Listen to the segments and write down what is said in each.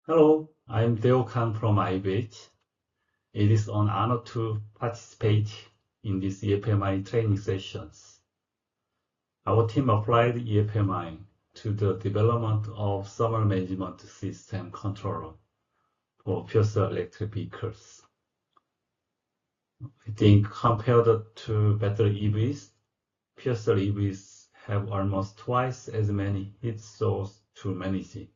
Hello, I'm Deo Kang from IBH. It is an honor to participate in these eFMI training sessions. Our team applied eFMI to the development of thermal management system controller for fuel cell electric vehicles. I think compared to battery EVs, fuel cell EVs have almost twice as many heat sources to manage.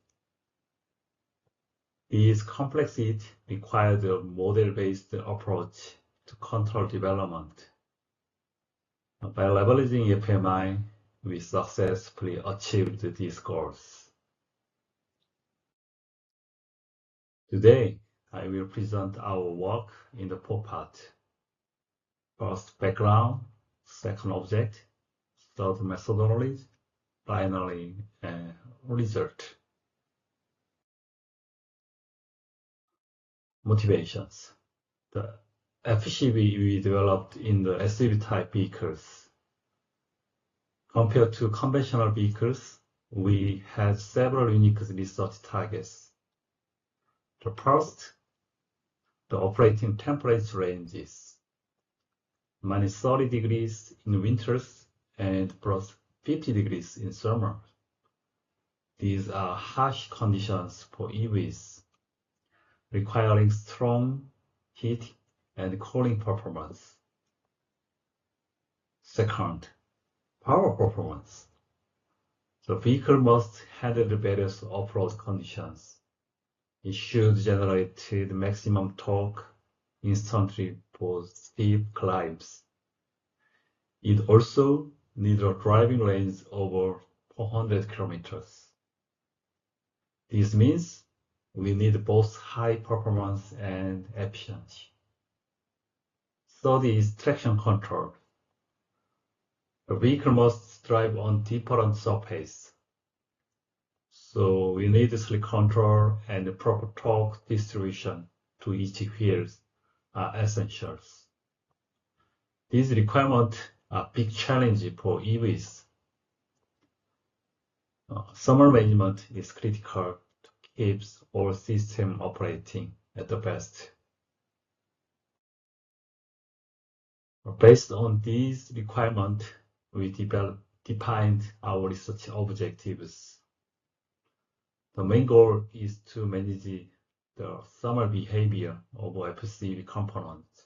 This complexity required a model-based approach to control development. By leveraging eFMI, we successfully achieved these goals. Today, I will present our work in the four parts. First, background, second, object, third, methodology, finally, result. Motivations. The FCV we developed in the SUV-type vehicles. Compared to conventional vehicles, we had several unique research targets. The first, the operating temperature ranges, minus 30 degrees in winters and plus 50 degrees in summer. These are harsh conditions for EVs, requiring strong heat and cooling performance. Second, power performance. The vehicle must handle the various off-road conditions. It should generate the maximum torque instantly for steep climbs. It also needs a driving range over 400 kilometers. This means we need both high performance and efficiency. Third is traction control. The vehicle must drive on different surfaces. So we need slick control and proper torque distribution to each wheel are essentials. These requirements are big challenge for EVs. Thermal management is critical to keep all system operating at the best. Based on these requirements, we defined our research objectives. The main goal is to manage the thermal behavior of FCV components,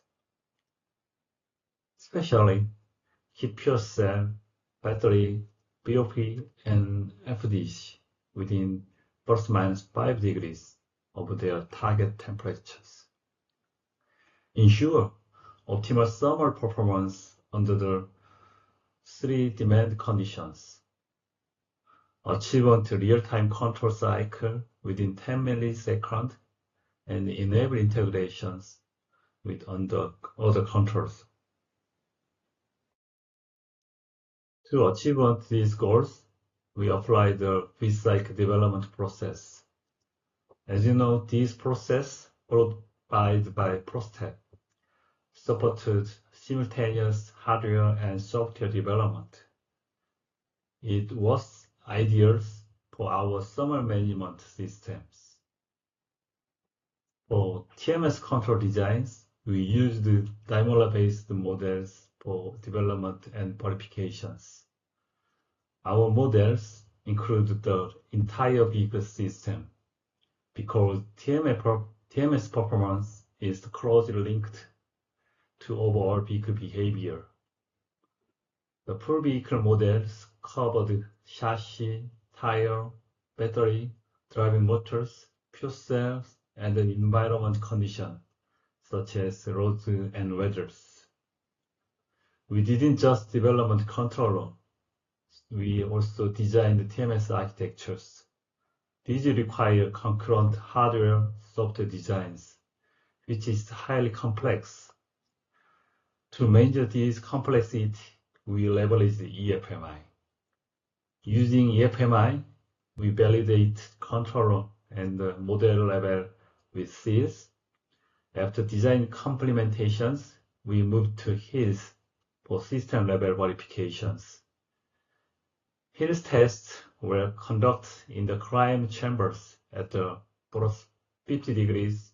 especially heat fuel cell, battery, BOP, and FDC within ±5 degrees of their target temperatures. Ensure optimal thermal performance under the three demand conditions. Achieve real-time control cycle within 10 milliseconds and enable integrations with other controls. To achieve these goals, we apply the V-cycle development process. As you know, this process, followed by ProStep, supported simultaneous hardware and software development. It was ideal for our thermal management systems. For TMS control designs, we used Daimler-based models for development and verifications. Our models include the entire vehicle system because TMS performance is closely linked to overall vehicle behavior. The full vehicle models covered chassis, tire, battery, driving motors, fuel cells, and an environment condition, such as roads and weather. We didn't just develop the controller, we also designed TMS architectures. These require concurrent hardware software designs, which is highly complex. To manage this complexity, we leverage the eFMI. Using eFMI, we validate controller and the model level with seals. After design complementations, we move to HILs for system level verifications. HILs tests were conducted in the climb chambers at the plus 50 degrees,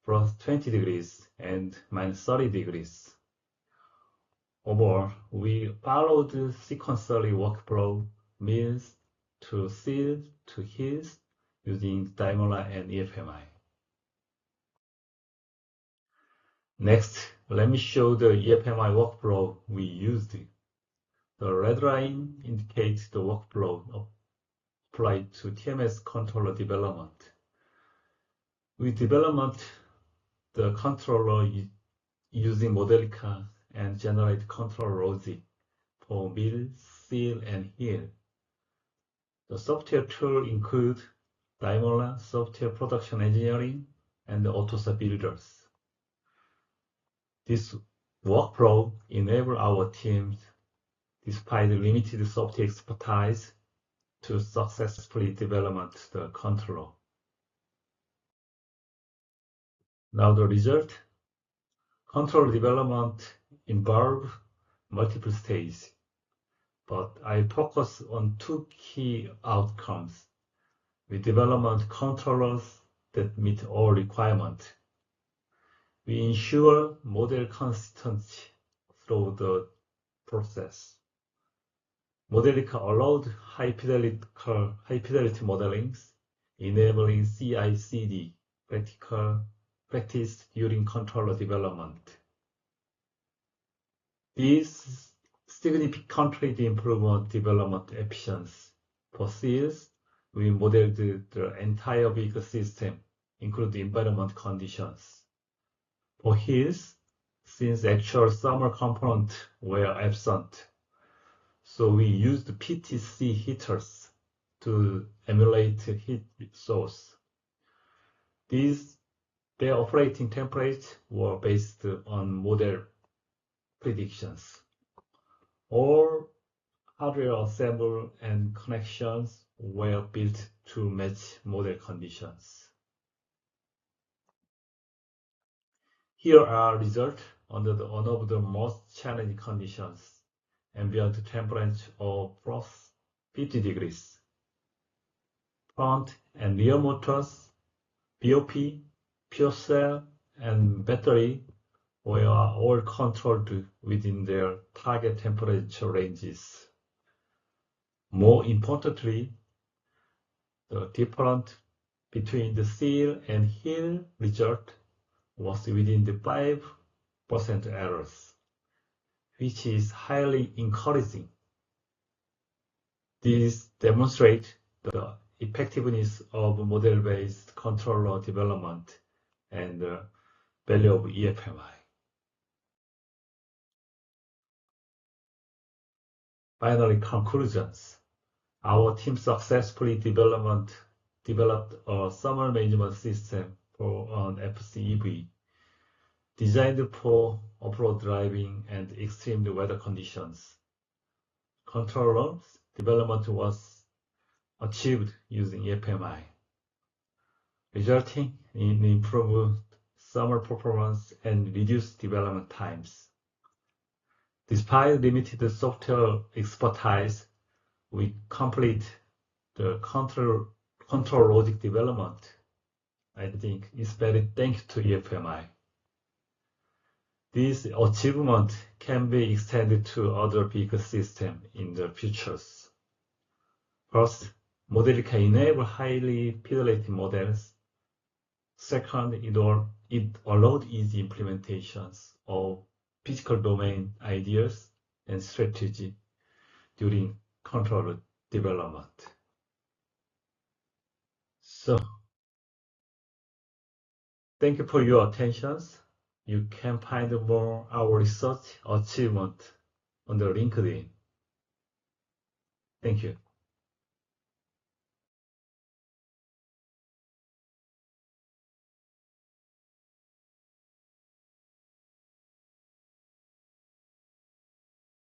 plus 20 degrees, and minus 30 degrees. Overall, we followed sequentially workflow means to seal to heals using Daimola and eFMI. Next, let me show the eFMI workflow we used. The red line indicates the workflow applied to TMS controller development. We developed the controller using Modelica and generate control logic for mill, seal, and heal. The software tool include Daimola, software production engineering, and the AutoSAR builders. This workflow enables our teams, despite limited software expertise, to successfully develop the controller. Now the result. Controller development involves multiple stages, but I focus on two key outcomes. We develop controllers that meet all requirements. We ensure model consistency through the process. Modelica allowed high fidelity modeling, enabling CI/CD practice during controller development. These significantly improve development efficiency. For seals, we modeled the entire vehicle system, including environment conditions. For heals, since actual thermal components were absent, so we used PTC heaters to emulate heat source. Their operating temperatures were based on model predictions. All hardware assembly and connections were built to match model conditions. Here are results under one of the most challenging conditions, ambient temperature of plus 50 degrees. Front and rear motors, BOP, fuel cell, and battery were all controlled within their target temperature ranges. More importantly, the difference between the seal and heal result was within the 5% errors, which is highly encouraging. This demonstrates the effectiveness of model-based controller development and the value of eFMI. Finally, conclusions. Our team successfully developed a thermal management system for an FCEV designed for off-road driving and extreme weather conditions. Controller development was achieved using eFMI, resulting in improved thermal performance and reduced development times. Despite limited software expertise, we complete the control logic development. I think it's very thanks to eFMI. This achievement can be extended to other vehicle systems in the futures. First, Modelica enables highly fidelity models. Second, it allowed easy implementations of physical domain ideas and strategy during controller development. So, thank you for your attention. You can find more our research achievement on the LinkedIn. Thank you.